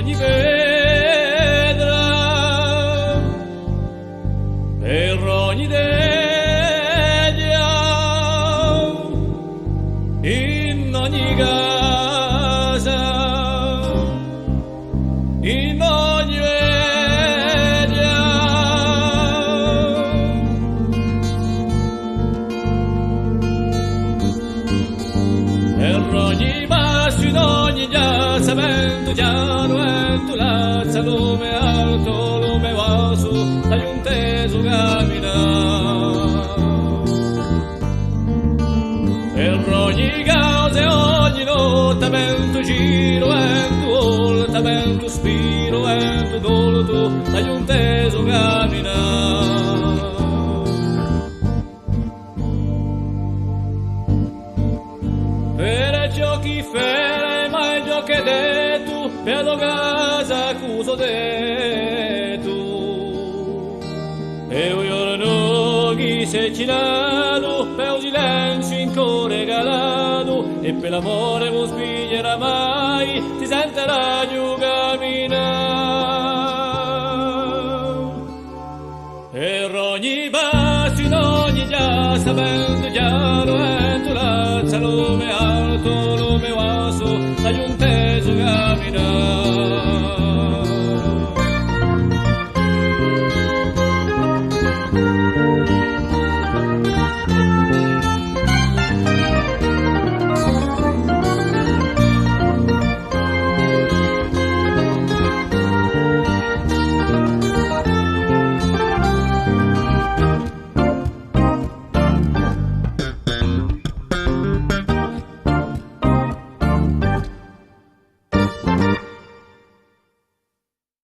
ogni pedra, per ogni deglia, in ogni casa, in ogni veglia, per ogni basso, in ogni piazzamento, chiaro vento, lazza, lume alto, lume basso, dai un teso camminare. Per ogni causa e ogni nottamento, giro, vento, voltamento, spiro, vento, dolto, dai un teso camminare. Per giochi fere, mai giochi detto, per la casa accuso detto. E io non chi sei cinato, per un silenzio in cuore regalato, e per l'amore non spiglierà mai, ti sentirà